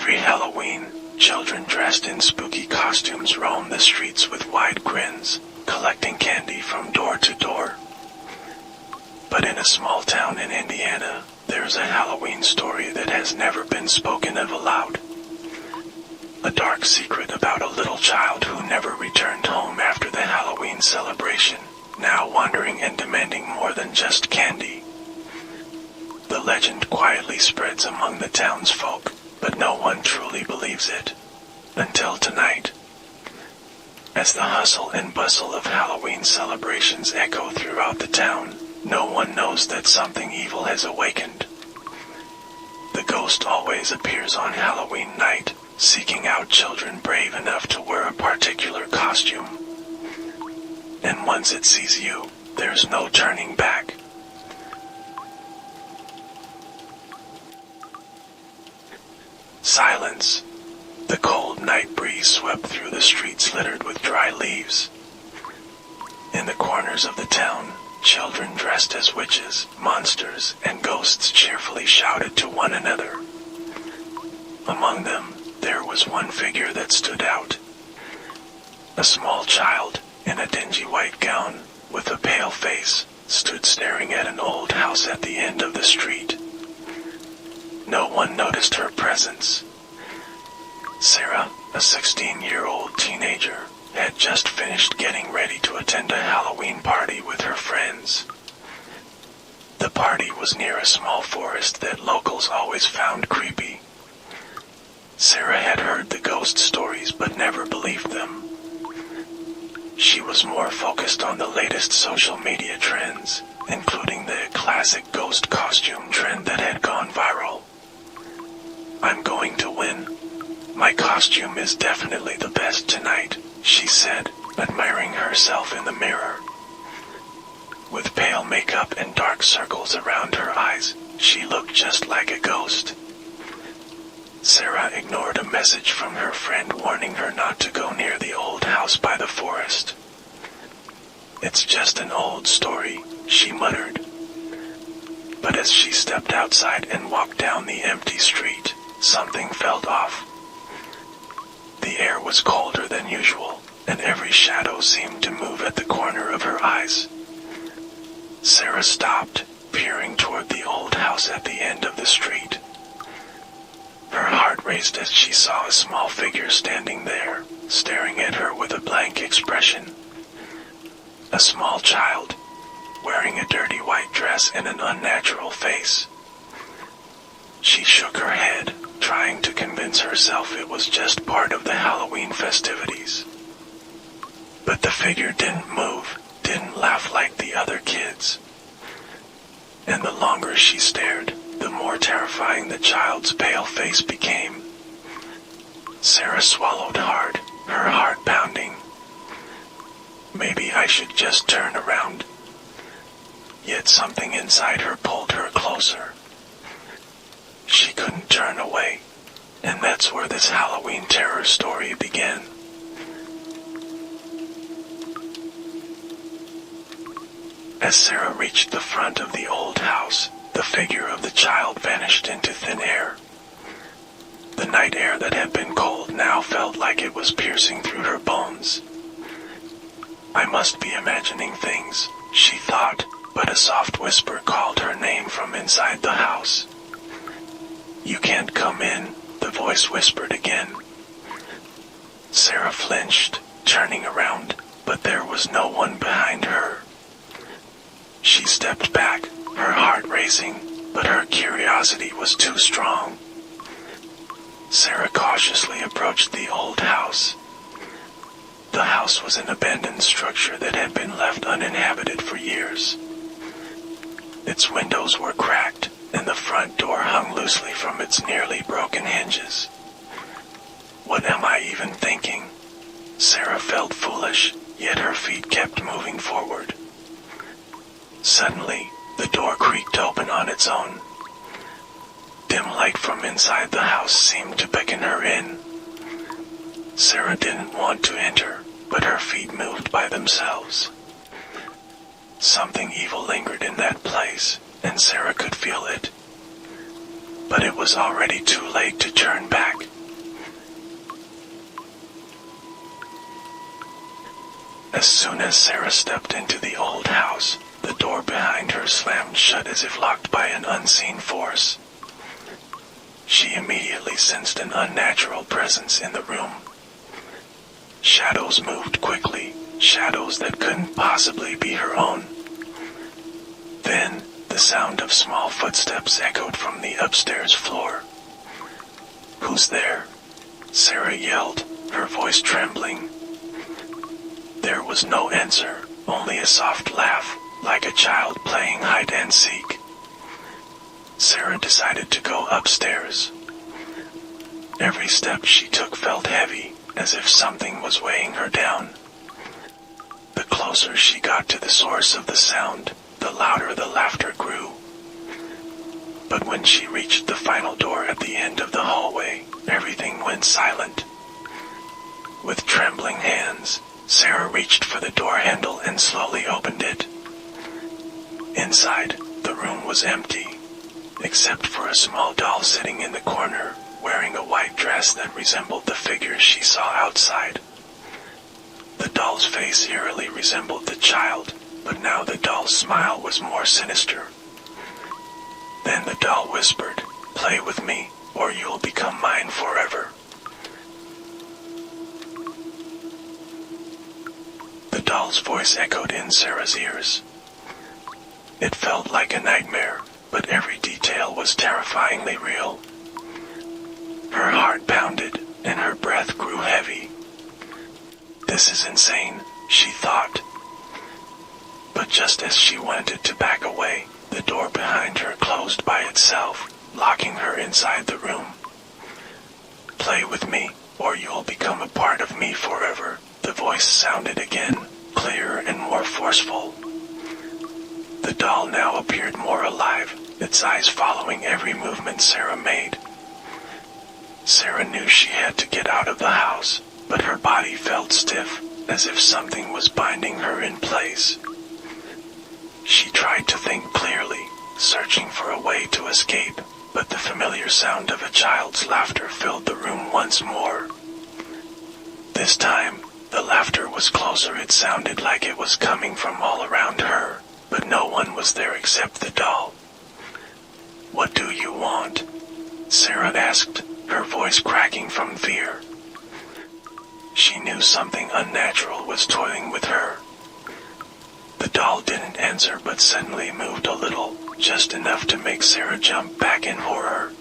Every Halloween, children dressed in spooky costumes roam the streets with wide grins, collecting candy from door to door. But in a small town in Indiana, there's a Halloween story that has never been spoken of aloud. A dark secret about a little child who never returned home after the Halloween celebration, now wandering and demanding more than just candy. The legend quietly spreads among the townsfolk, but no one truly believes it. Until tonight. As the hustle and bustle of Halloween celebrations echo throughout the town, no one knows that something evil has awakened. The ghost always appears on Halloween night, seeking out children brave enough to wear a particular costume. And once it sees you, there's no turning back. Silence. The cold night breeze swept through the streets littered with dry leaves. In the corners of the town, children dressed as witches, monsters, and ghosts cheerfully shouted to one another. Among them, there was one figure that stood out. A small child, in a dingy white gown, with a pale face, stood staring at an old house at the end of the street. No one noticed her presence. Sarah, a 16-year-old teenager, had just finished getting ready to attend a Halloween party with her friends. The party was near a small forest that locals always found creepy. Sarah had heard the ghost stories but never believed them. She was more focused on the latest social media trends, including the classic ghost costume trend that had gone viral. "I'm going to win. My costume is definitely the best tonight," she said, admiring herself in the mirror. With pale makeup and dark circles around her eyes, she looked just like a ghost. Sarah ignored a message from her friend warning her not to go near the old house by the forest. "It's just an old story," she muttered. But as she stepped outside and walked down the empty street, something felt off. The air was colder than usual, and every shadow seemed to move at the corner of her eyes. Sarah stopped, peering toward the old house at the end of the street. Her heart raced as she saw a small figure standing there, staring at her with a blank expression. A small child, wearing a dirty white dress and an unnatural face. She shook her head, trying to convince herself it was just part of the Halloween festivities. But the figure didn't move, didn't laugh like the other kids. And the longer she stared, the more terrifying the child's pale face became. Sarah swallowed hard, her heart pounding. Maybe I should just turn around. Yet something inside her pulled her closer. She couldn't turn away, and that's where this Halloween terror story began. As Sarah reached the front of the old house, the figure of the child vanished into thin air. The night air that had been cold now felt like it was piercing through her bones. I must be imagining things, she thought, but a soft whisper called her name from inside the house. "You can't come in," the voice whispered again. Sarah flinched, turning around, but there was no one behind her. She stepped back, her heart racing, but her curiosity was too strong. Sarah cautiously approached the old house. The house was an abandoned structure that had been left uninhabited for years. Its windows were cracked, and the front door hung loosely from its nearly broken hinges. What am I even thinking? Sarah felt foolish, yet her feet kept moving forward. Suddenly, the door creaked open on its own. Dim light from inside the house seemed to beckon her in. Sarah didn't want to enter, but her feet moved by themselves. Something evil lingered in that place, and Sarah could feel it. But it was already too late to turn back. As soon as Sarah stepped into the old house, the door behind her slammed shut as if locked by an unseen force. She immediately sensed an unnatural presence in the room. Shadows moved quickly, shadows that couldn't possibly be her own. Then, the sound of small footsteps echoed from the upstairs floor. "Who's there?" Sarah yelled, her voice trembling. There was no answer, only a soft laugh, like a child playing hide and seek. Sarah decided to go upstairs. Every step she took felt heavy, as if something was weighing her down. The closer she got to the source of the sound, the louder the laughter grew. But when she reached the final door at the end of the hallway, everything went silent. With trembling hands, Sarah reached for the door handle and slowly opened it. Inside, the room was empty, except for a small doll sitting in the corner, wearing a white dress that resembled the figure she saw outside. The doll's face eerily resembled the child, but now the doll's smile was more sinister. Then the doll whispered, "Play with me, or you'll become mine forever." The doll's voice echoed in Sarah's ears. It felt like a nightmare, but every detail was terrifyingly real. Her heart pounded, and her breath grew heavy. "This is insane," she thought. But just as she wanted to back away, the door behind her closed by itself, locking her inside the room. "Play with me, or you'll become a part of me forever," the voice sounded again, clearer and more forceful. The doll now appeared more alive, its eyes following every movement Sarah made. Sarah knew she had to get out of the house, but her body felt stiff, as if something was binding her in place. She tried to think clearly, searching for a way to escape, but the familiar sound of a child's laughter filled the room once more. This time, the laughter was closer. It sounded like it was coming from all around her, but no one was there except the doll. "What do you want?" Sarah asked, her voice cracking from fear. She knew something unnatural was toying with her. The doll didn't answer but suddenly moved a little, just enough to make Sarah jump back in horror.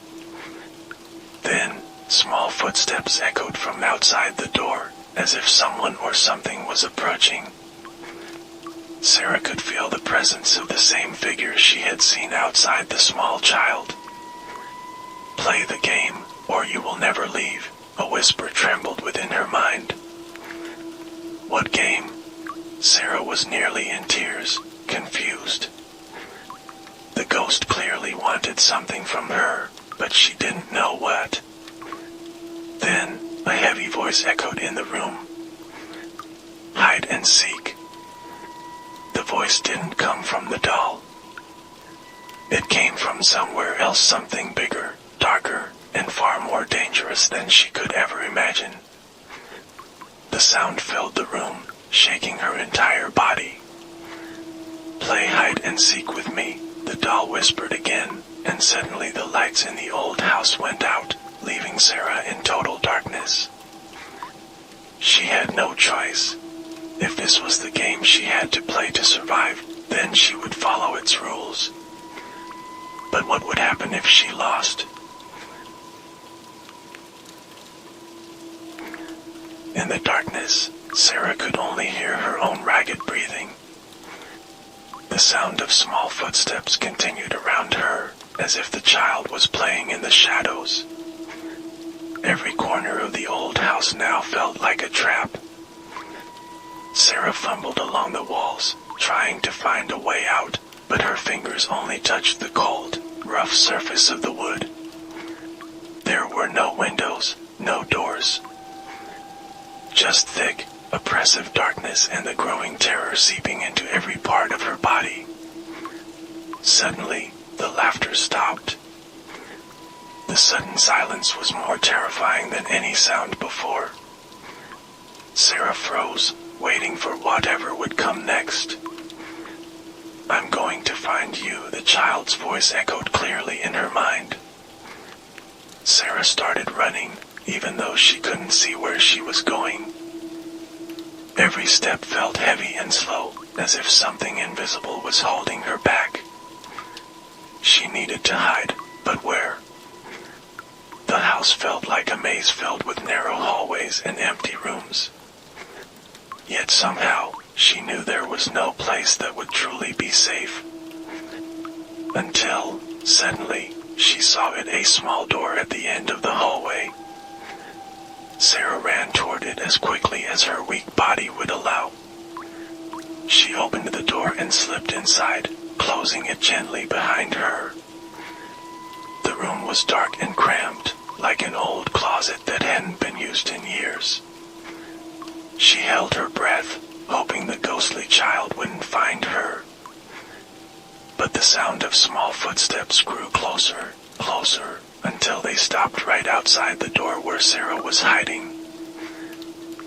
Then, small footsteps echoed from outside the door, as if someone or something was approaching. Sarah could feel the presence of the same figure she had seen outside the small child. "Play the game, or you will never leave," a whisper trembled within her mind. What game? Sarah was nearly in tears, confused. The ghost clearly wanted something from her, but she didn't know what. Then, a heavy voice echoed in the room. "Hide and seek." The voice didn't come from the doll. It came from somewhere else, something bigger, darker, and far more dangerous than she could ever imagine. The sound filled the room, shaking her entire body. "Play hide and seek with me," the doll whispered again, and suddenly the lights in the old house went out, leaving Sarah in total darkness. She had no choice. If this was the game she had to play to survive, then she would follow its rules. But what would happen if she lost? In the darkness, Sarah could only hear her own ragged breathing. The sound of small footsteps continued around her, as if the child was playing in the shadows. Every corner of the old house now felt like a trap. Sarah fumbled along the walls, trying to find a way out, but her fingers only touched the cold, rough surface of the wood. There were no windows, no doors. Just thick, oppressive darkness and the growing terror seeping into every part of her body. Suddenly, the laughter stopped. The sudden silence was more terrifying than any sound before. Sarah froze, waiting for whatever would come next. "I'm going to find you," the child's voice echoed clearly in her mind. Sarah started running, even though she couldn't see where she was going. Every step felt heavy and slow, as if something invisible was holding her back. She needed to hide, but where? The house felt like a maze filled with narrow hallways and empty rooms. Yet somehow, she knew there was no place that would truly be safe. Until, suddenly, she saw a small door at the end of the hallway. Sarah ran toward it as quickly as her weak body would allow. She opened the door and slipped inside, closing it gently behind her. The room was dark and cramped, like an old closet that hadn't been used in years. She held her breath, hoping the ghostly child wouldn't find her. But the sound of small footsteps grew closer, closer, until they stopped right outside the door where Sarah was hiding.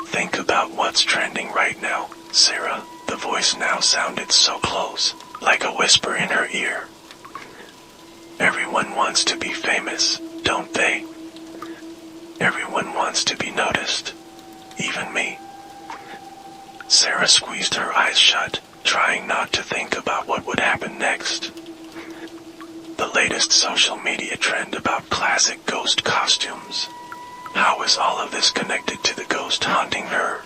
"Think about what's trending right now, Sarah," the voice now sounded so close, like a whisper in her ear. "Everyone wants to be famous, don't they? Everyone wants to be noticed, even me." Sarah squeezed her eyes shut, trying not to think about what would happen next. The latest social media trend about classic ghost costumes. How was all of this connected to the ghost haunting her?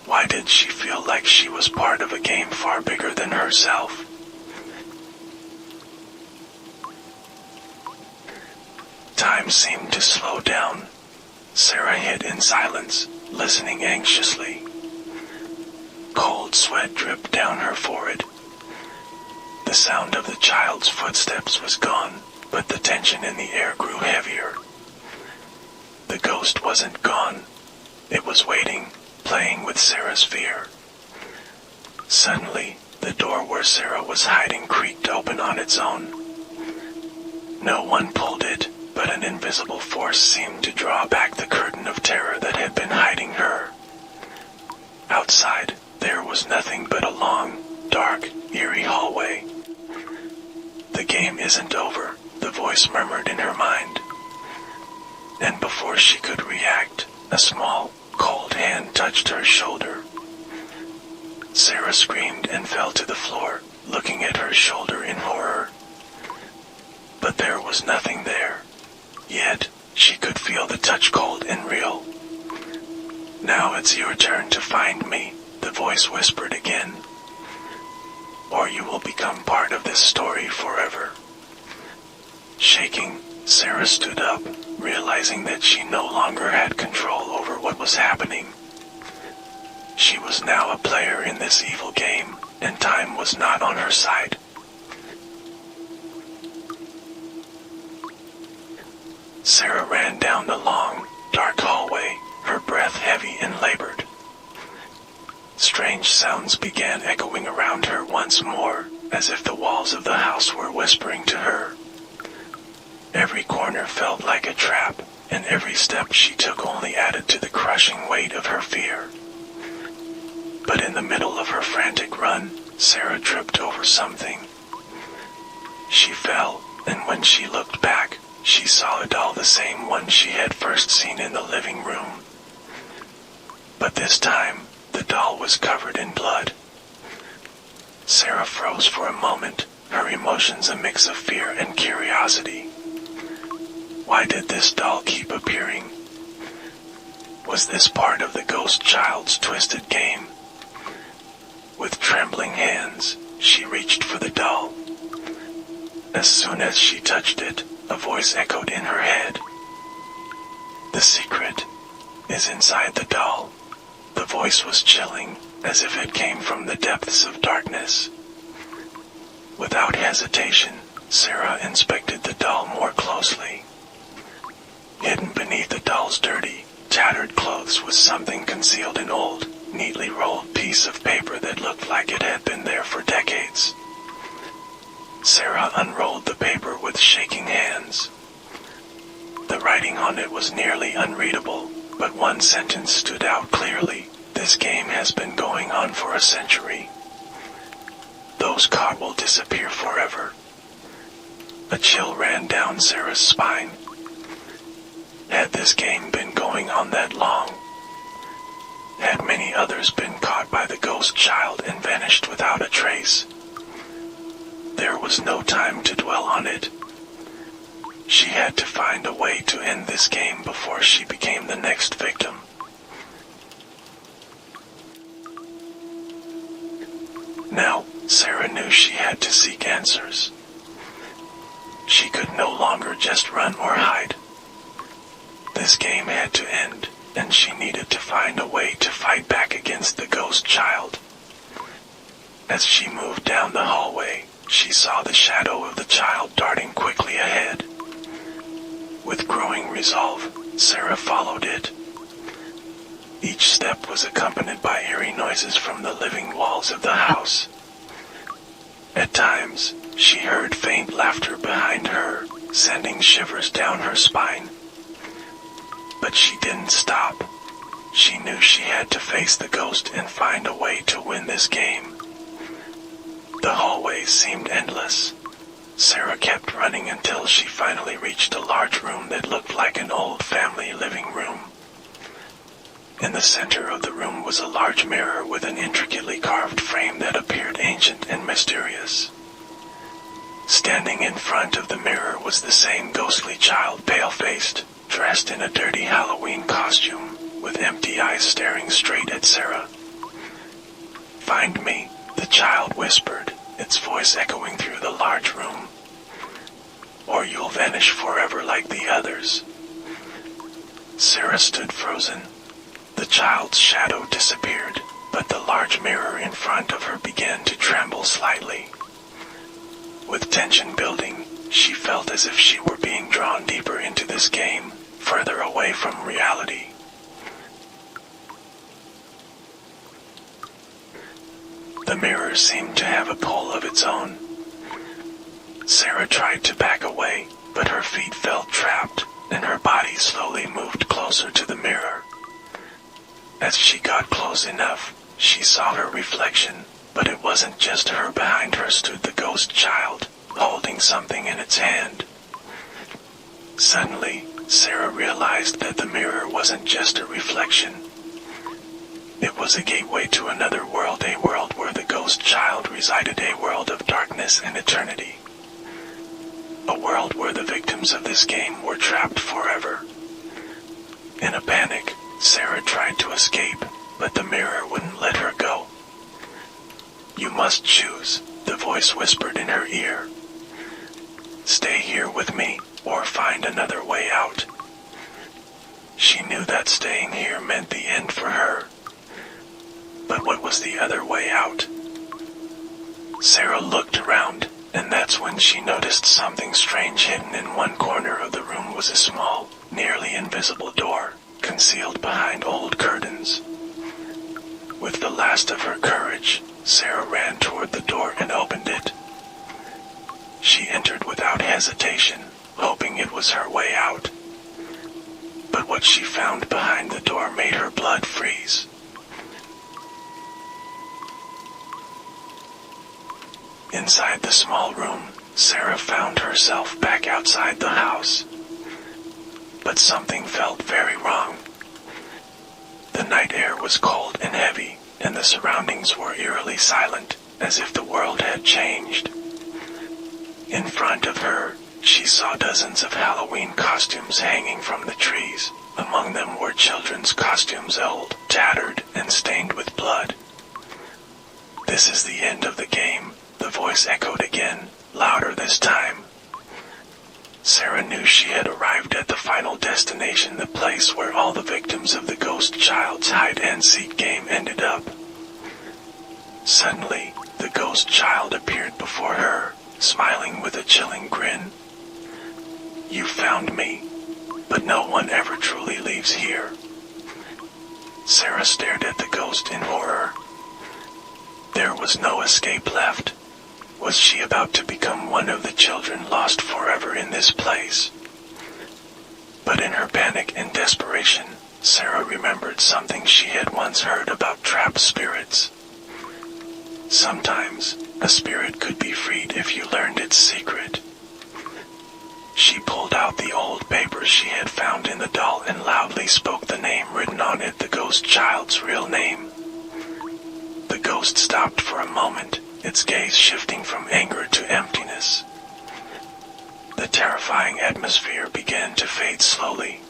Why did she feel like she was part of a game far bigger than herself? Time seemed to slow down. Sarah hid in silence, listening anxiously. Cold sweat dripped down her forehead. The sound of the child's footsteps was gone, but the tension in the air grew heavier. The ghost wasn't gone. It was waiting, playing with Sarah's fear. Suddenly, the door where Sarah was hiding creaked open on its own. No one pulled it, but an invisible force seemed to draw back the curtain of terror that had been hiding her. Outside, there was nothing but a long, dark, eerie hallway. "The game isn't over," the voice murmured in her mind. And before she could react, a small, cold hand touched her shoulder. Sarah screamed and fell to the floor, looking at her shoulder in horror. But there was nothing there. Yet, she could feel the touch cold and real. "Now it's your turn to find me," the voice whispered again. "Or you will become part of this story forever." Shaking, Sarah stood up, realizing that she no longer had control over what was happening. She was now a player in this evil game, and time was not on her side. Sarah ran down the long, dark hallway, her breath heavy and labored. Strange sounds began echoing around her once more, as if the walls of the house were whispering to her. Every corner felt like a trap, and every step she took only added to the crushing weight of her fear. But in the middle of her frantic run, Sarah tripped over something. She fell, and when she looked back, she saw a doll, the same one she had first seen in the living room. But this time, the doll was covered in blood. Sarah froze for a moment, her emotions a mix of fear and curiosity. Why did this doll keep appearing? Was this part of the ghost child's twisted game? With trembling hands, she reached for the doll. As soon as she touched it, a voice echoed in her head. "The secret is inside the doll." The voice was chilling, as if it came from the depths of darkness. Without hesitation, Sarah inspected the doll more closely. Hidden beneath the doll's dirty, tattered clothes was something concealed, an old, neatly rolled piece of paper that looked like it had been there for decades. Sarah unrolled the paper with shaking hands. The writing on it was nearly unreadable, but one sentence stood out clearly. This game has been going on for a century. Those caught will disappear forever. A chill ran down Sarah's spine. Had this game been going on that long? Had many others been caught by the ghost child and vanished without a trace? There was no time to dwell on it. She had to find a way to end this game before she became the next victim. Now, Sarah knew she had to seek answers. She could no longer just run or hide. This game had to end, and she needed to find a way to fight back against the ghost child. As she moved down the hallway, she saw the shadow of the child darting quickly ahead. With growing resolve, Sarah followed it. Each step was accompanied by eerie noises from the living walls of the house. At times, she heard faint laughter behind her, sending shivers down her spine. But she didn't stop. She knew she had to face the ghost and find a way to win this game. The hallways seemed endless. Sarah kept running until she finally reached a large room that looked like an old family living room. In the center of the room was a large mirror with an intricately carved frame that appeared ancient and mysterious. Standing in front of the mirror was the same ghostly child, pale-faced, dressed in a dirty Halloween costume, with empty eyes staring straight at Sarah. "Find me," the child whispered, its voice echoing through the large room. "Or you'll vanish forever like the others." Sarah stood frozen. The child's shadow disappeared, but the large mirror in front of her began to tremble slightly. With tension building, she felt as if she were being drawn deeper into this game, further away from reality. The mirror seemed to have a pull of its own. Sarah tried to back away, but her feet felt trapped, and her body slowly moved closer to the mirror. As she got close enough, she saw her reflection, but it wasn't just her. Behind her stood the ghost child, holding something in its hand. Suddenly, Sarah realized that the mirror wasn't just a reflection. It was a gateway to another world, a world where the ghost child resided, a world of darkness and eternity. A world where the victims of this game were trapped forever. In a panic, Sarah tried to escape, but the mirror wouldn't let her go. "You must choose," the voice whispered in her ear. "Stay here with me, or find another way out." She knew that staying here meant the end for her. But what was the other way out? Sarah looked around, and that's when she noticed something strange. Hidden in one corner of the room was a small, nearly invisible door, concealed behind old curtains. With the last of her courage, Sarah ran toward the door and opened it. She entered without hesitation, hoping it was her way out. But what she found behind the door made her blood freeze. Inside the small room, Sarah found herself back outside the house. But something felt very wrong. The night air was cold and heavy, and the surroundings were eerily silent, as if the world had changed. In front of her, she saw dozens of Halloween costumes hanging from the trees. Among them were children's costumes, old, tattered, and stained with blood. "This is the end of the game," the voice echoed again, louder this time. Sarah knew she had arrived at the final destination, the place where all the victims of the ghost child's hide-and-seek game ended up. Suddenly, the ghost child appeared before her, smiling with a chilling grin. "You found me, but no one ever truly leaves here." Sarah stared at the ghost in horror. There was no escape left. Was she about to become one of the children lost forever in this place? But in her panic and desperation, Sarah remembered something she had once heard about trapped spirits. Sometimes, a spirit could be freed if you learned its secret. She pulled out the old papers she had found in the doll and loudly spoke the name written on it, the ghost child's real name. The ghost stopped for a moment, its gaze shifting from anger to emptiness. The terrifying atmosphere began to fade slowly.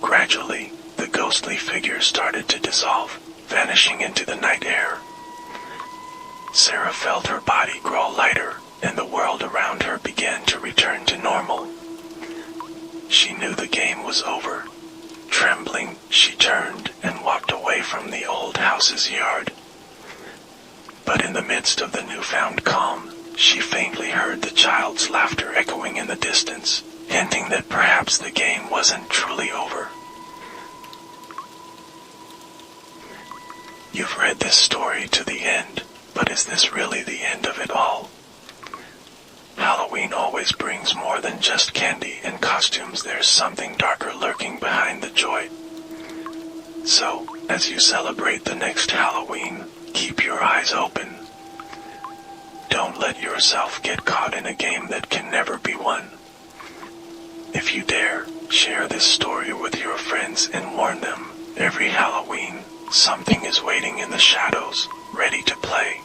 Gradually, the ghostly figure started to dissolve, vanishing into the night air. Sarah felt her body grow lighter, and the world around her began to return to normal. She knew the game was over. Trembling, she turned and walked away from the old house's yard. But in the midst of the newfound calm, she faintly heard the child's laughter echoing in the distance, hinting that perhaps the game wasn't truly over. You've read this story to the end, but is this really the end of it all? Halloween always brings more than just candy and costumes. There's something darker lurking behind the joy. So, as you celebrate the next Halloween, keep your eyes open. Don't let yourself get caught in a game that can never be won. If you dare, share this story with your friends and warn them, every Halloween, something is waiting in the shadows, ready to play.